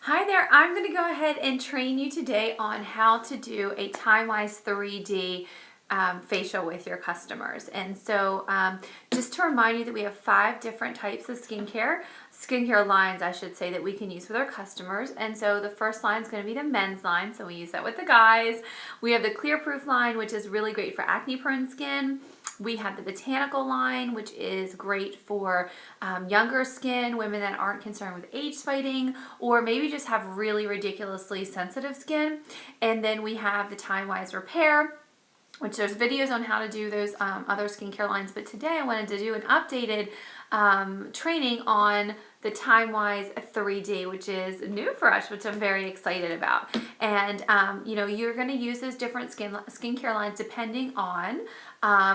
Hi there, I'm going to go ahead and train you today on how to do a Timewise 3D facial with your customers. And so just to remind you that we have 5 different types of skincare lines I should say, that we can use with our customers. And so the first line is going to be the men's line, so we use that with the guys. We have the Clear Proof line, which is really great for acne prone skin. We have the botanical line, which is great for younger skin, women that aren't concerned with age fighting, or maybe just have really ridiculously sensitive skin. And then we have the Timewise Repair, which there's videos on how to do those other skincare lines. But today I wanted to do an updated training on the Timewise 3D, which is new for us, which I'm very excited about. And you know, you're going to use those different skincare lines depending on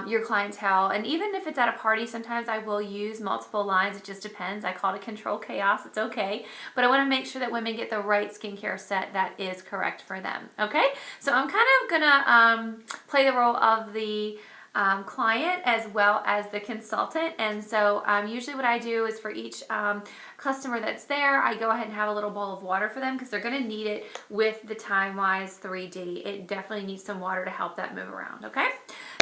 your clientele. And even if it's at a party, sometimes I will use multiple lines. It just depends. I call it control chaos. It's okay. But I want to make sure that women get the right skincare set that is correct for them. Okay? So I'm kind of going to play the role of the client as well as the consultant. And so usually what I do is for each customer that's there, I go ahead and have a little bowl of water for them because they're going to need it with the Timewise 3D. It definitely needs some water to help that move around, okay?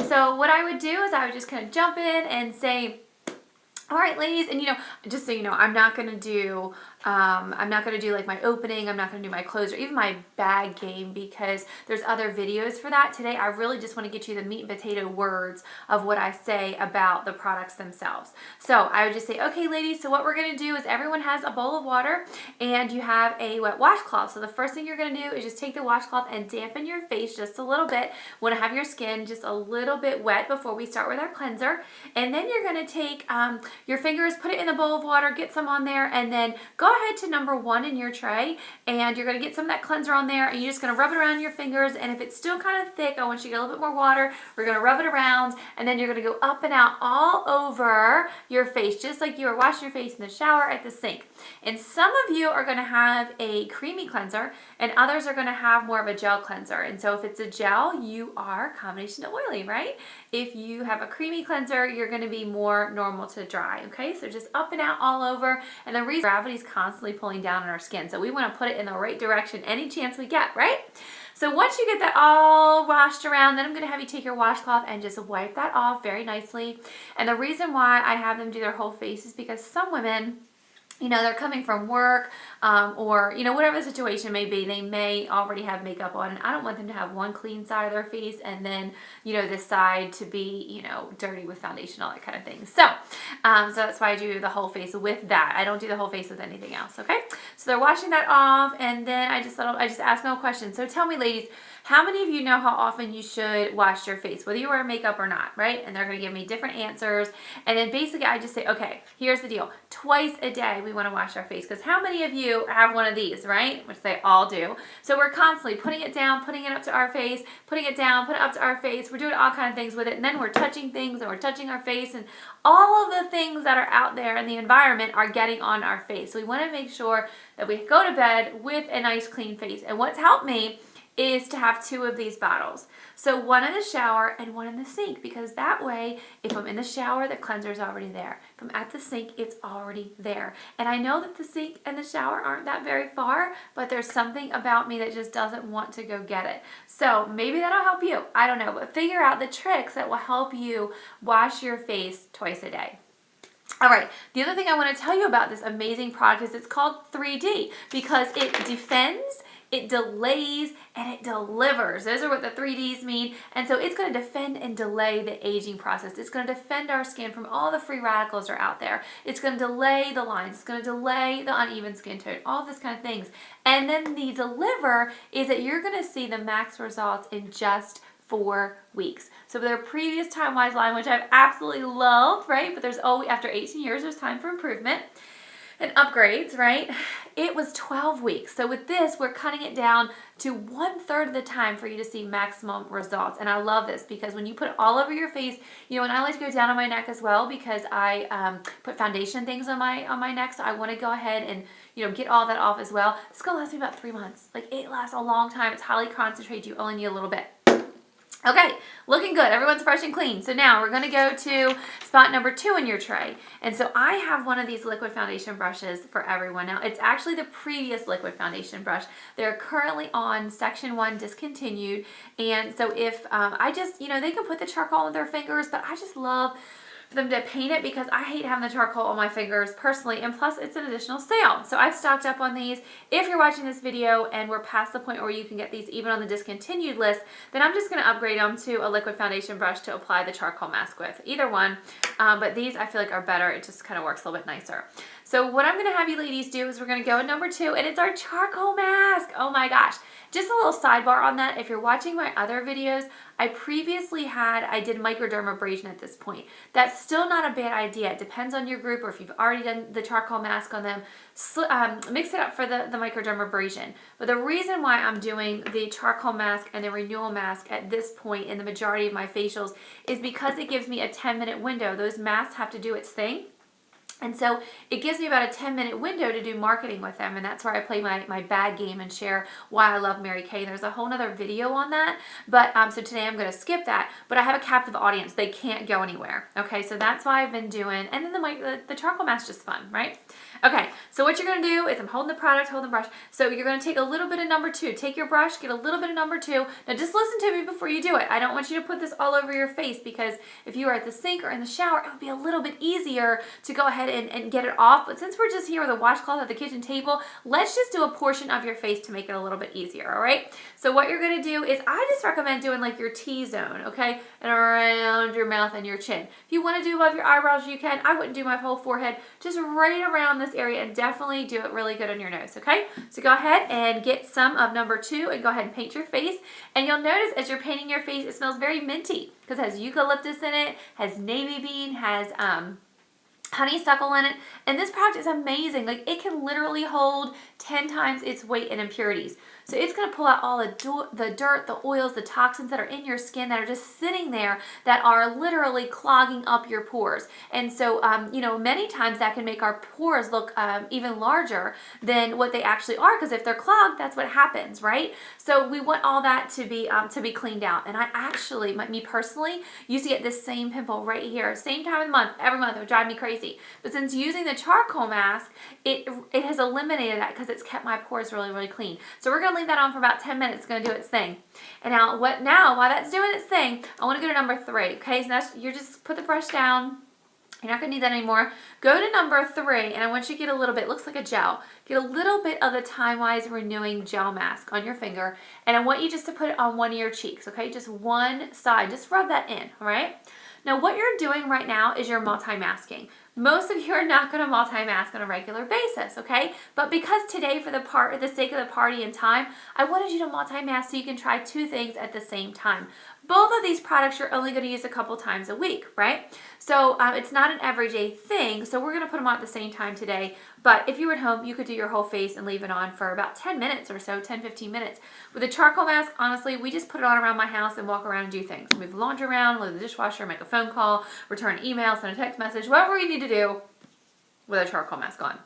So what I would do is I would just kind of jump in and say, all right, ladies, and you know, just so you know, I'm not gonna do like my opening. I'm not gonna do my close or even my bag game because there's other videos for that. Today, I really just want to get you the meat and potato words of what I say about the products themselves. So I would just say, okay, ladies. So what we're gonna do is everyone has a bowl of water and you have a wet washcloth. So the first thing you're gonna do is just take the washcloth and dampen your face just a little bit. Want to have your skin just a little bit wet before we start with our cleanser, and then you're gonna take your fingers, put it in the bowl of water, get some on there, and then go ahead to number 1 in your tray, and you're going to get some of that cleanser on there, and you're just going to rub it around your fingers, and if it's still kind of thick, I want you to get a little bit more water. We're going to rub it around, and then you're going to go up and out all over your face, just like you were washing your face in the shower at the sink. And some of you are going to have a creamy cleanser, and others are going to have more of a gel cleanser. And so if it's a gel, you are combination to oily, right? If you have a creamy cleanser, you're going to be more normal to dry. Okay, so just up and out all over, and the reason gravity is constantly pulling down on our skin, so we want to put it in the right direction any chance we get, right? So once you get that all washed around, then I'm going to have you take your washcloth and just wipe that off very nicely. And the reason why I have them do their whole face is because some women, you know, they're coming from work or, you know, whatever the situation may be, they may already have makeup on, and I don't want them to have one clean side of their face and then, you know, this side to be, you know, dirty with foundation, all that kind of thing. So, so that's why I do the whole face with that. I don't do the whole face with anything else, okay? So they're washing that off, and then I just ask them a question. So tell me, ladies, how many of you know how often you should wash your face, whether you wear makeup or not, right? And they're going to give me different answers. And then basically I just say, okay, here's the deal. Twice a day we want to wash our face, because how many of you have one of these, right? Which they all do. So we're constantly putting it down, putting it up to our face, putting it down, put it up to our face. We're doing all kinds of things with it. And then we're touching things and we're touching our face, and all of the things that are out there in the environment are getting on our face. So we want to make sure that we go to bed with a nice clean face. And what's helped me is to have 2 of these bottles. So one in the shower and one in the sink, because that way, if I'm in the shower, the cleanser is already there. If I'm at the sink, it's already there. And I know that the sink and the shower aren't that very far, but there's something about me that just doesn't want to go get it. So maybe that'll help you. I don't know, but figure out the tricks that will help you wash your face twice a day. All right, the other thing I want to tell you about this amazing product is it's called 3D, because it defends, it delays, and it delivers. Those are what the 3Ds mean. And so it's going to defend and delay the aging process. It's going to defend our skin from all the free radicals that are out there. It's going to delay the lines. It's going to delay the uneven skin tone, all this kind of things. And then the deliver is that you're going to see the max results in just 4 weeks. So their previous Timewise line, which I've absolutely loved, right? But there's always, after 18 years, there's time for improvement and upgrades, right? It was 12 weeks. So with this, we're cutting it down to 1/3 of the time for you to see maximum results. And I love this because when you put it all over your face, you know, and I like to go down on my neck as well, because I put foundation things on my neck. So I want to go ahead and, you know, get all that off as well. It's going to last me about 3 months. Like, it lasts a long time. It's highly concentrated. You only need a little bit. Okay, looking good. Everyone's fresh and clean. So now we're going to go to spot number 2 in your tray. And so I have one of these liquid foundation brushes for everyone. Now, it's actually the previous liquid foundation brush. They're currently on section 1 discontinued. And so if I just, they can put the charcoal on their fingers, but I just love for them to paint it because I hate having the charcoal on my fingers personally, and plus it's an additional sale. So I've stocked up on these. If you're watching this video and we're past the point where you can get these even on the discontinued list, then I'm just going to upgrade them to a liquid foundation brush to apply the charcoal mask with. Either one, but these I feel like are better. It just kind of works a little bit nicer. So what I'm going to have you ladies do is we're going to go at number 2, and it's our charcoal mask. Oh my gosh. Just a little sidebar on that. If you're watching my other videos, I did microdermabrasion at this point. That's still not a bad idea. It depends on your group, or if you've already done the charcoal mask on them, mix it up for the microdermabrasion. But the reason why I'm doing the charcoal mask and the renewal mask at this point in the majority of my facials is because it gives me a 10-minute window. Those masks have to do its thing. And so it gives me about a 10-minute window to do marketing with them, and that's where I play my bag game and share why I love Mary Kay. There's a whole other video on that, but so today I'm going to skip that, but I have a captive audience. They can't go anywhere, okay? So that's why I've been doing, and then the charcoal mask is just fun, right? Okay, so what you're going to do is I'm holding the product, holding the brush. So you're going to take a little bit of number 2. Take your brush, get a little bit of number 2. Now just listen to me before you do it. I don't want you to put this all over your face, because if you are at the sink or in the shower, it would be a little bit easier to go ahead and get it off. But since we're just here with a washcloth at the kitchen table, let's just do a portion of your face to make it a little bit easier, all right? So what you're going to do is I just recommend doing like your T-zone, okay? And around your mouth and your chin. If you want to do above your eyebrows, you can. I wouldn't do my whole forehead. Just right around this area, and definitely do it really good on your nose, okay? So go ahead and get some of number 2 and go ahead and paint your face. And you'll notice as you're painting your face, it smells very minty because it has eucalyptus in it, has navy bean, has honeysuckle in it, and this product is amazing. Like, it can literally hold 10 times its weight in impurities. So it's going to pull out all the dirt, the oils, the toxins that are in your skin that are just sitting there that are literally clogging up your pores. And so, many times that can make our pores look even larger than what they actually are, because if they're clogged, that's what happens, right? So we want all that to be cleaned out. And I actually, me personally, used to get this same pimple right here, same time of the month, every month. It would drive me crazy. But since using the charcoal mask, it has eliminated that because it's kept my pores really, really clean. So we're going to leave that on for about 10 minutes. It's going to do its thing. And now, while that's doing its thing, I want to go to number 3. Okay, so you're just put the brush down. You're not going to need that anymore. Go to number 3, and I want you to get a little bit, it looks like a gel. Get a little bit of the Timewise Renewing Gel Mask on your finger, and I want you just to put it on one of your cheeks, okay? Just one side. Just rub that in, all right? Now, what you're doing right now is you're multi-masking. Most of you are not going to multi-mask on a regular basis, okay? But because today, for the sake of the party and time, I wanted you to multi-mask so you can try 2 things at the same time. Both of these products you're only going to use a couple times a week, right? So it's not an everyday thing, so we're going to put them on at the same time today. But if you were at home, you could do your whole face and leave it on for about 10 minutes or so, 10, 15 minutes. With a charcoal mask, honestly, we just put it on around my house and walk around and do things. Move the laundry around, load the dishwasher, make a phone call, return an email, send a text message, whatever we need to do with a charcoal mask on.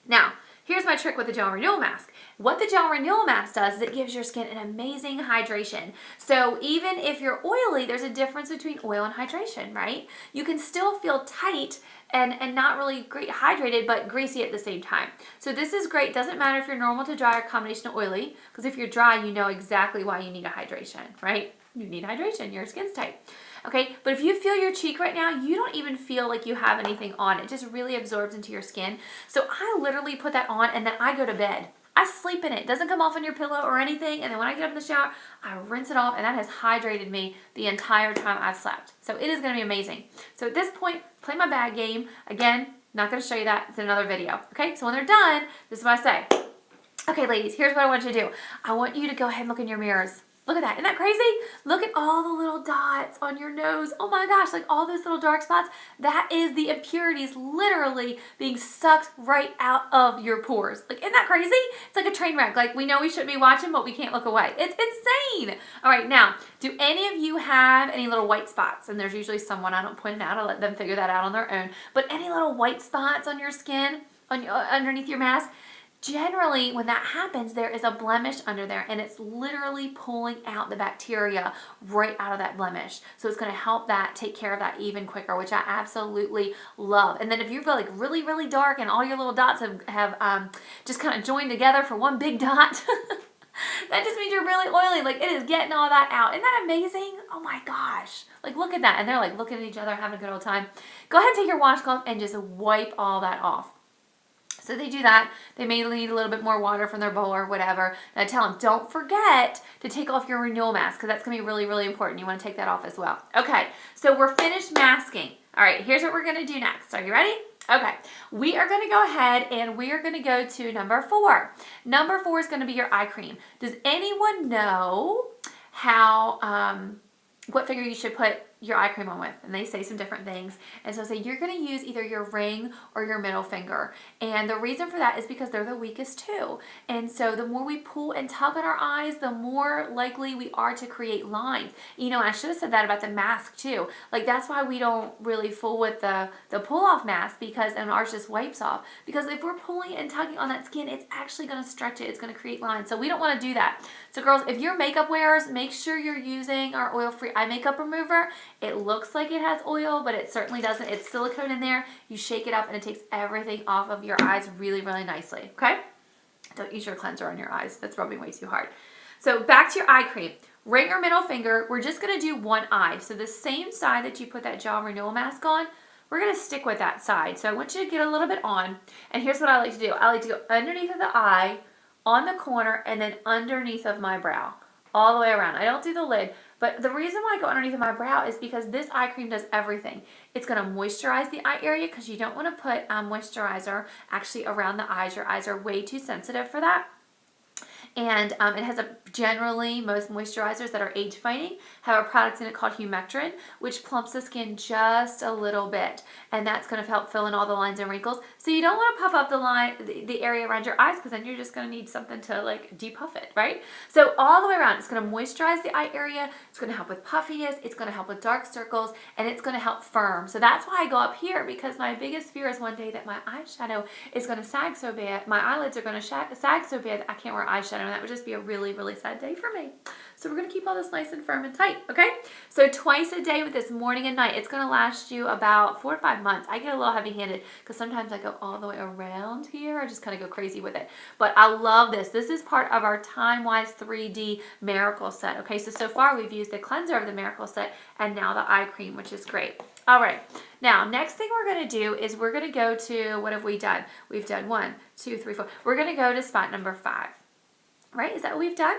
Now, here's my trick with the Gel Renewal Mask. What the Gel Renewal Mask does is it gives your skin an amazing hydration. So even if you're oily, there's a difference between oil and hydration, right? You can still feel tight and not really great hydrated, but greasy at the same time. So this is great. Doesn't matter if you're normal to dry or combination of oily, because if you're dry, you know exactly why you need a hydration, right? You need hydration. Your skin's tight. Okay, but if you feel your cheek right now, you don't even feel like you have anything on. It just really absorbs into your skin. So I literally put that on and then I go to bed. I sleep in it. It doesn't come off on your pillow or anything. And then when I get up in the shower, I rinse it off, and that has hydrated me the entire time I've slept. So it is going to be amazing. So at this point, play my bag game. Again, not going to show you that. It's in another video. Okay, so when they're done, this is what I say. Okay, ladies, here's what I want you to do. I want you to go ahead and look in your mirrors. Look at that. Isn't that crazy? Look at all the little dots on your nose. Oh my gosh, like all those little dark spots. That is the impurities literally being sucked right out of your pores. Like, isn't that crazy? It's like a train wreck. Like, we know we shouldn't be watching, but we can't look away. It's insane. All right, now, do any of you have any little white spots? And there's usually someone, I don't point it out. I let them figure that out on their own. But any little white spots on your skin, underneath your mask? generally when that happens, there is a blemish under there, and it's literally pulling out the bacteria right out of that blemish. So it's going to help that take care of that even quicker, which I absolutely love. And then if you're like really, really dark and all your little dots have just kind of joined together for one big dot, that just means you're really oily. Like, it is getting all that out. Isn't that amazing? Oh my gosh. Like, look at that. And they're like looking at each other, having a good old time. Go ahead and take your washcloth and just wipe all that off. So they do that. They may need a little bit more water from their bowl or whatever. And I tell them, don't forget to take off your renewal mask, because that's going to be really, really important. You want to take that off as well. Okay, so we're finished masking. All right, here's what we're going to do next. Are you ready? Okay, we are going to go ahead and we are going to go to number 4. Number 4 is going to be your eye cream. Does anyone know how, what finger you should put your eye cream on with? And they say some different things. And so say you're going to use either your ring or your middle finger. And the reason for that is because they're the weakest too. And so the more we pull and tug on our eyes, the more likely we are to create lines. You know, I should have said that about the mask too. Like, that's why we don't really fool with the pull off mask, because, and ours just wipes off. Because if we're pulling and tugging on that skin, it's actually going to stretch it. It's going to create lines. So we don't want to do that. So girls, if you're makeup wearers, make sure you're using our oil-free eye makeup remover. It looks like it has oil, but it certainly doesn't. It's silicone in there. You shake it up and it takes everything off of your eyes really, really nicely, okay? Don't use your cleanser on your eyes. That's rubbing way too hard. So back to your eye cream. Ring or middle finger, we're just gonna do one eye. So the same side that you put that gel renewal mask on, we're gonna stick with that side. So I want you to get a little bit on, and here's what I like to do. I like to go underneath of the eye, on the corner, and then underneath of my brow, all the way around. I don't do the lid. But the reason why I go underneath of my brow is because this eye cream does everything. It's going to moisturize the eye area, because you don't want to put moisturizer actually around the eyes. Your eyes are way too sensitive for that. And it has generally, most moisturizers that are age fighting have a product in it called humectant, which plumps the skin just a little bit. And that's going to help fill in all the lines and wrinkles. So you don't want to puff up the area around your eyes, because then you're just going to need something to like depuff it, right? So all the way around, it's going to moisturize the eye area. It's going to help with puffiness. It's going to help with dark circles, and it's going to help firm. So that's why I go up here, because my biggest fear is one day that my eyeshadow is going to sag so bad. My eyelids are going to sag so bad that I can't wear eyeshadow. And that would just be a really, really sad day for me. So we're going to keep all this nice and firm and tight, okay? So twice a day with this, morning and night. It's going to last you about 4 to 5 months. I get a little heavy-handed because sometimes I go all the way around here. I just kind of go crazy with it. But I love this. This is part of our Timewise 3D Miracle Set, okay? So far we've used the cleanser of the Miracle Set and now the eye cream, which is great. All right. Now, next thing we're going to do is we're going to go to, what have we done? We've done 1, 2, 3, 4. We're going to go to spot number 5. Right? Is that what we've done?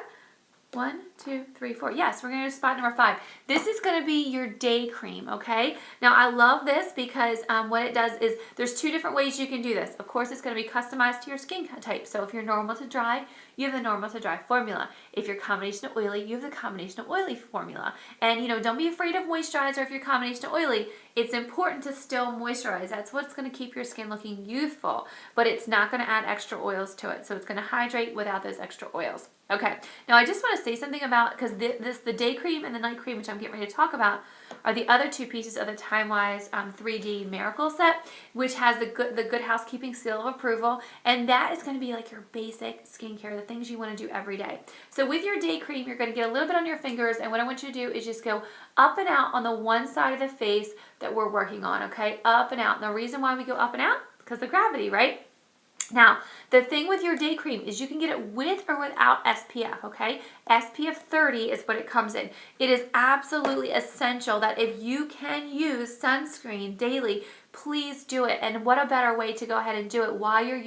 1, 2, 3, 4. Yes, we're going to do spot number 5. This is going to be your day cream, okay? Now, I love this because what it does is there's 2 different ways you can do this. Of course, it's going to be customized to your skin type. So if you're normal to dry, you have the normal to dry formula. If you're combination of oily, you have the combination of oily formula. And, you know, don't be afraid of moisturizer if you're combination of oily. It's important to still moisturize. That's what's going to keep your skin looking youthful, but it's not going to add extra oils to it. So it's going to hydrate without those extra oils. Okay, now I just want to say something about, because the day cream and the night cream, which I'm getting ready to talk about, are the other 2 pieces of the Timewise 3D Miracle Set, which has the Good Housekeeping seal of approval, and that is going to be like your basic skincare, the things you want to do every day. So with your day cream, you're going to get a little bit on your fingers, and what I want you to do is just go up and out on the one side of the face that we're working on, okay? Up and out. And the reason why we go up and out, because of gravity, right? Now, the thing with your day cream is you can get it with or without SPF, okay? SPF 30 is what it comes in. It is absolutely essential that if you can use sunscreen daily, please do it. And what a better way to go ahead and do it while you're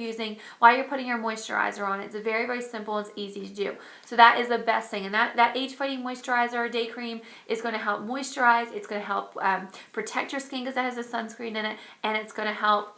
putting your moisturizer on. It's very, very simple. It's easy to do. So that is the best thing. And that age-fighting moisturizer, day cream, is going to help moisturize. It's going to help protect your skin because it has a sunscreen in it. And it's going to help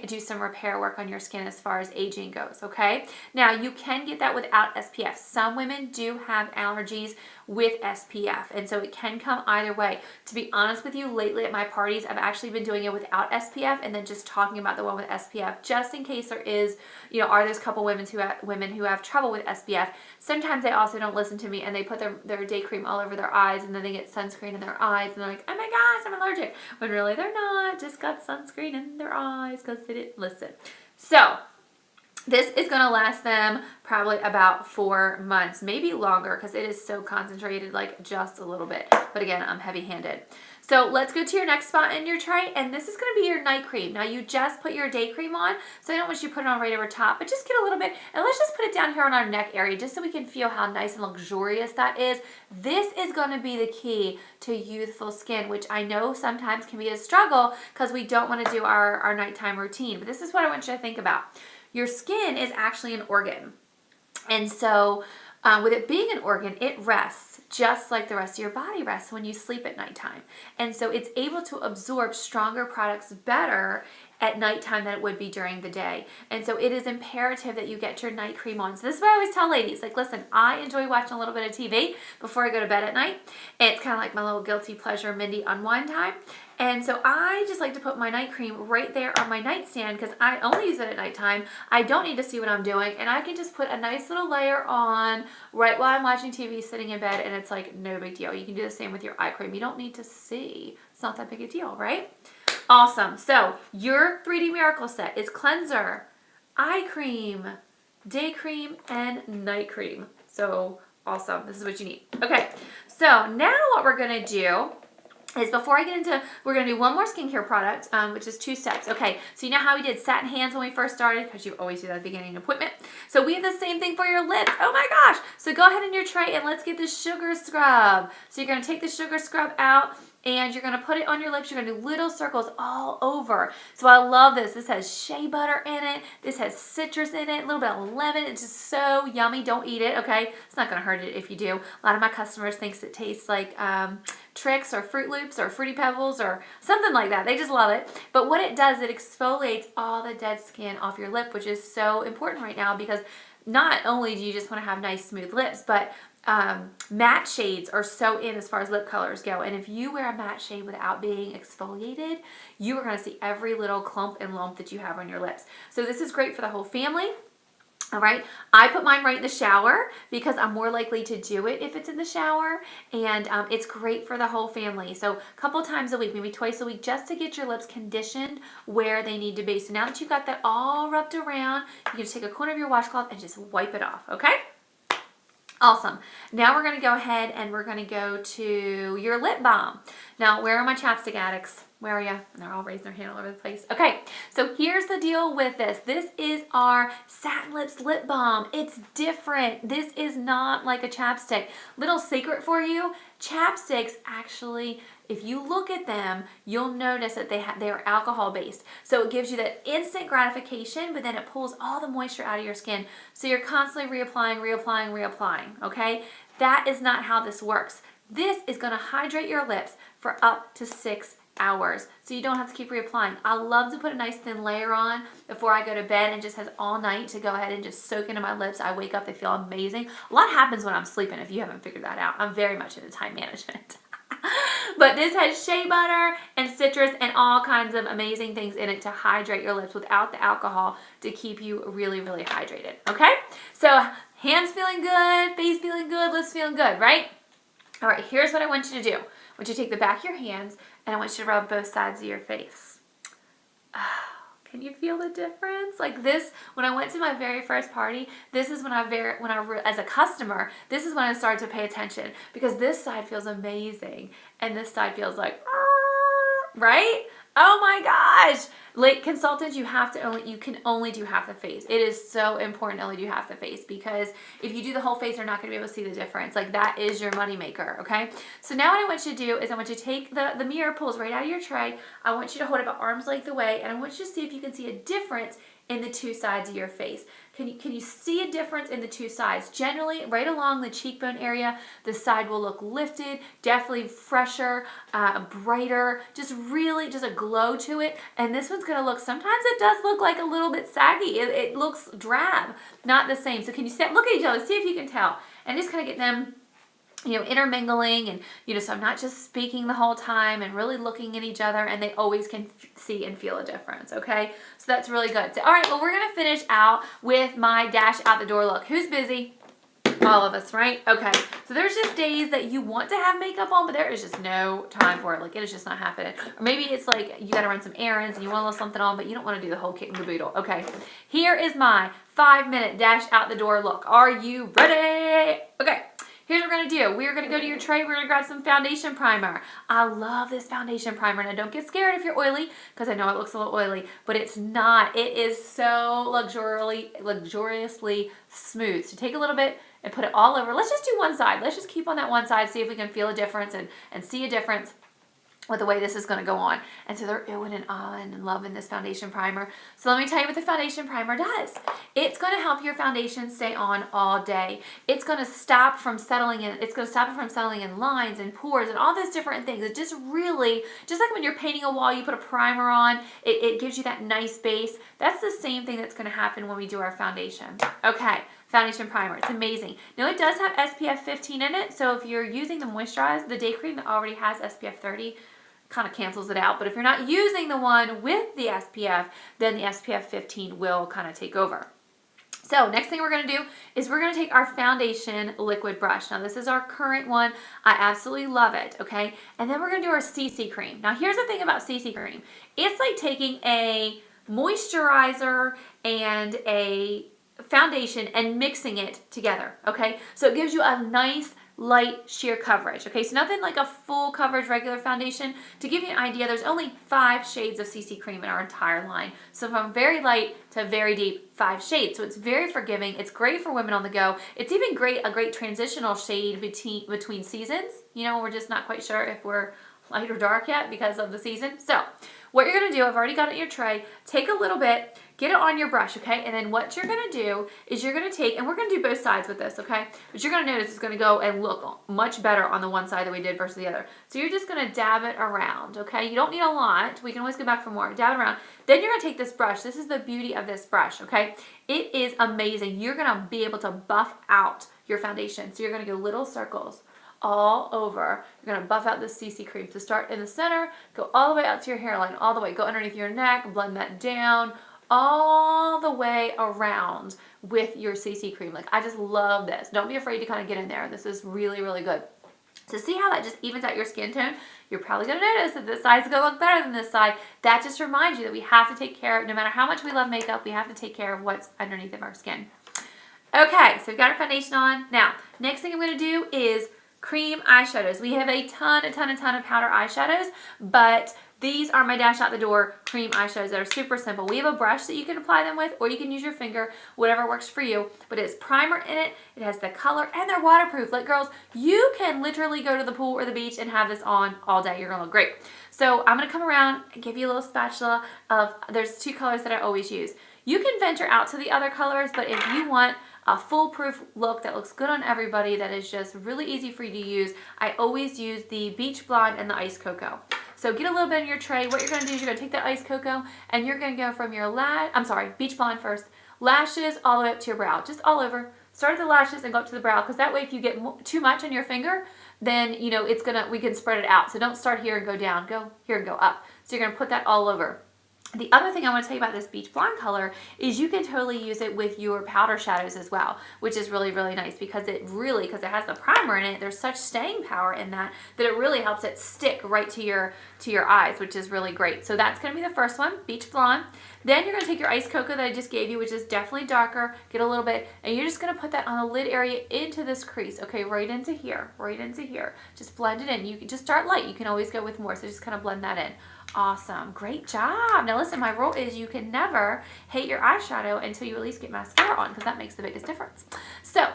do some repair work on your skin as far as aging goes, okay? Now, you can get that without SPF. Some women do have allergies with SPF, and so it can come either way. To be honest with you, lately at my parties, I've actually been doing it without SPF and then just talking about the one with SPF, just in case there is, you know, are those couple women who have trouble with SPF. Sometimes they also don't listen to me and they put their day cream all over their eyes, and then they get sunscreen in their eyes, and they're like, oh my gosh, I'm allergic. When really they're not, just got sunscreen in their eyes because they didn't listen. So This is going to last them probably about 4 months, maybe longer, because it is so concentrated, like just a little bit. But again, I'm heavy-handed. So let's go to your next spot in your tray, and this is going to be your night cream. Now you just put your day cream on, so I don't want you to put it on right over top, but just get a little bit, and let's just put it down here on our neck area, just so we can feel how nice and luxurious that is. This is going to be the key to youthful skin, which I know sometimes can be a struggle because we don't want to do our nighttime routine. But this is what I want you to think about. Your skin is actually an organ. And so with it being an organ, it rests just like the rest of your body rests when you sleep at nighttime. And so it's able to absorb stronger products better at nighttime than it would be during the day. And so it is imperative that you get your night cream on. So this is what I always tell ladies, like, listen, I enjoy watching a little bit of TV before I go to bed at night. It's kind of like my little guilty pleasure Mindy unwind time. And so I just like to put my night cream right there on my nightstand because I only use it at nighttime. I don't need to see what I'm doing, and I can just put a nice little layer on right while I'm watching TV sitting in bed, and it's like no big deal. You can do the same with your eye cream. You don't need to see. It's not that big a deal, right? Awesome. So your 3D Miracle Set is cleanser, eye cream, day cream, and night cream. So awesome. This is what you need. Okay. So now what we're going to do is before I get into, we're going to do one more skincare product, which is 2 steps. Okay, so you know how we did satin hands when we first started? Because you always do that at the beginning of an appointment. So we have the same thing for your lips. Oh my gosh. So go ahead in your tray and let's get the sugar scrub. So you're going to take the sugar scrub out and you're going to put it on your lips. You're going to do little circles all over. So I love this. This has shea butter in it. This has citrus in it, a little bit of lemon. It's just so yummy. Don't eat it, okay? It's not going to hurt it if you do. A lot of my customers thinks it tastes like Tricks or Fruit Loops or Fruity Pebbles or something like that. They just love it. But what it does, it exfoliates all the dead skin off your lip, which is so important right now because not only do you just want to have nice smooth lips, but matte shades are so in as far as lip colors go. And if you wear a matte shade without being exfoliated, you are going to see every little clump and lump that you have on your lips. So this is great for the whole family. All right, I put mine right in the shower because I'm more likely to do it if it's in the shower, and it's great for the whole family. So a couple times a week, maybe twice a week, just to get your lips conditioned where they need to be. So now that you've got that all rubbed around, you can just take a corner of your washcloth and just wipe it off, okay? Awesome. Now we're going to go ahead and we're going to go to your lip balm. Now, where are my chapstick addicts? Where are you? They're all raising their hand all over the place. Okay, so here's the deal with this. This is our Satin Lips Lip Balm. It's different. This is not like a chapstick. Little secret for you, chapsticks actually, if you look at them, you'll notice that they are alcohol-based. So it gives you that instant gratification, but then it pulls all the moisture out of your skin. So you're constantly reapplying, okay? That is not how this works. This is going to hydrate your lips for up to 6 hours, so you don't have to keep reapplying. I love to put a nice thin layer on before I go to bed and just has all night to go ahead and just soak into my lips. I wake up, they feel amazing. A lot happens when I'm sleeping if you haven't figured that out. I'm very much into time management. But this has shea butter and citrus and all kinds of amazing things in it to hydrate your lips without the alcohol to keep you really, really hydrated. Okay? So hands feeling good, face feeling good, lips feeling good, right? All right, here's what I want you to do. I want you to take the back of your hands and I want you to rub both sides of your face. Can you feel the difference? Like this, when I went to my very first party, this is when as a customer, this is when I started to pay attention because this side feels amazing and this side feels like, right? Oh my gosh. Like consultants, you can only do half the face. It is so important to only do half the face because if you do the whole face, you're not going to be able to see the difference. Like that is your money maker, okay? So now what I want you to do is I want you to take the mirror pulls right out of your tray. I want you to hold it about arm's length away and I want you to see if you can see a difference in the 2 sides of your face. Can you see a difference in the 2 sides? Generally, right along the cheekbone area, the side will look lifted, definitely fresher, brighter, just a glow to it. And this one's gonna look, sometimes it does look like a little bit saggy. It looks drab, not the same. So can you look at each other, see if you can tell, and just kind of get them, intermingling and, so I'm not just speaking the whole time and really looking at each other and they always can see and feel a difference, okay? So that's really good. So, all right, well, we're going to finish out with my dash out the door look. Who's busy? All of us, right? Okay. So there's just days that you want to have makeup on, but there is just no time for it. Like, it is just not happening. Or maybe it's like you got to run some errands and you want a little something on, but you don't want to do the whole kit and caboodle. Okay. Here is my 5-minute dash out the door look. Are you ready? Okay. Here's what we're going to do. We're going to go to your tray. We're going to grab some foundation primer. I love this foundation primer. Now, don't get scared if you're oily, because I know it looks a little oily, but it's not. It is so luxuriously smooth. So take a little bit and put it all over. Let's just do one side. Let's just keep on that one side, see if we can feel a difference and see a difference with the way this is going to go on. And so they're oohing and ahhing and loving this foundation primer. So let me tell you what the foundation primer does. It's going to help your foundation stay on all day. It's going to stop from settling in. It's going to stop it from settling in lines and pores and all those different things. It just really, just like when you're painting a wall, you put a primer on, it gives you that nice base. That's the same thing that's going to happen when we do our foundation. Okay. Foundation primer. It's amazing. Now, it does have SPF 15 in it, so if you're using the day cream that already has SPF 30, kind of cancels it out. But if you're not using the one with the SPF, then the SPF 15 will kind of take over. So next thing we're going to do is we're going to take our foundation liquid brush. Now, this is our current one. I absolutely love it, okay? And then we're going to do our CC cream. Now, here's the thing about CC cream. It's like taking a moisturizer and a foundation and mixing it together, okay? So it gives you a nice light sheer coverage, okay? So nothing like a full coverage regular foundation. To give you an idea, there's only 5 shades of CC cream in our entire line. So from very light to very deep, 5 shades. So it's very forgiving. It's great for women on the go. It's even a great transitional shade between seasons. You know, we're just not quite sure if we're light or dark yet because of the season. So what you're going to do, I've already got it in your tray, take a little bit, get it on your brush, okay? And then what you're going to do is you're going to take, and we're going to do both sides with this, okay? But you're going to notice it's going to go and look much better on the one side that we did versus the other. So you're just going to dab it around, okay? You don't need a lot. We can always go back for more. Dab it around. Then you're going to take this brush. This is the beauty of this brush, okay? It is amazing. You're going to be able to buff out your foundation. So you're going to go little circles all over. You're going to buff out this CC cream. So start in the center, go all the way out to your hairline, all the way, go underneath your neck, blend that down, all the way around with your CC cream. Like, I just love this. Don't be afraid to kind of get in there. This is really, really good. So see how that just evens out your skin tone? You're probably going to notice that this side's going to look better than this side. That just reminds you that we have to take care of, no matter how much we love makeup, we have to take care of what's underneath of our skin. Okay, so we've got our foundation on. Now, next thing I'm going to do is cream eyeshadows. We have a ton of powder eyeshadows, but these are my dash out the door cream eyeshadows that are super simple. We have a brush that you can apply them with, or you can use your finger, whatever works for you. But it's primer in it, it has the color, and they're waterproof. Like, girls, you can literally go to the pool or the beach and have this on all day. You're gonna look great. So I'm gonna come around and give you a little spatula of, there's 2 colors that I always use. You can venture out to the other colors, but if you want a foolproof look that looks good on everybody, that is just really easy for you to use, I always use the Beach Blonde and the Ice Cocoa. So get a little bit in your tray. What you're going to do is you're going to take that Ice Cocoa and you're going to go from your Beach Blonde first, lashes all the way up to your brow, just all over. Start at the lashes and go up to the brow, because that way if you get too much on your finger, then you know we can spread it out. So don't start here and go down, go here and go up. So you're going to put that all over. The other thing I want to tell you about this Beach Blonde color is you can totally use it with your powder shadows as well, which is really, really nice because it has the primer in it, there's such staying power in that it really helps it stick right to your eyes, which is really great. So that's going to be the first one, Beach Blonde. Then you're going to take your Ice Cocoa that I just gave you, which is definitely darker, get a little bit, and you're just going to put that on the lid area into this crease, okay, right into here. Just blend it in. You can just start light. You can always go with more, so just kind of blend that in. Awesome. Great job. Now listen, my rule is you can never hate your eyeshadow until you at least get mascara on, because that makes the biggest difference. So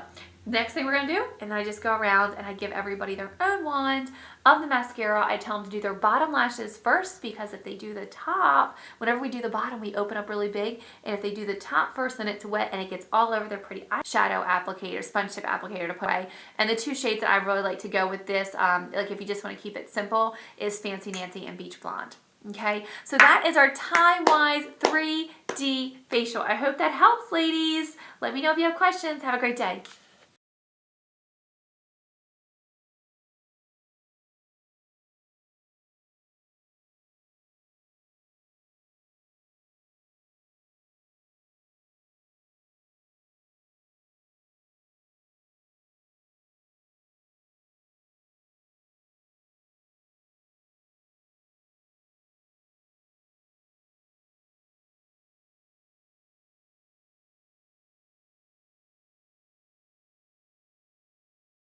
next thing we're going to do, and then I just go around and I give everybody their own wand of the mascara. I tell them to do their bottom lashes first, because if they do the top, whenever we do the bottom, we open up really big. And if they do the top first, then it's wet and it gets all over their pretty eyeshadow applicator, sponge tip applicator to put away. And the 2 shades that I really like to go with this, like if you just want to keep it simple, is Fancy Nancy and Beach Blonde. Okay, so that is our Timewise 3D facial. I hope that helps, ladies. Let me know if you have questions. Have a great day.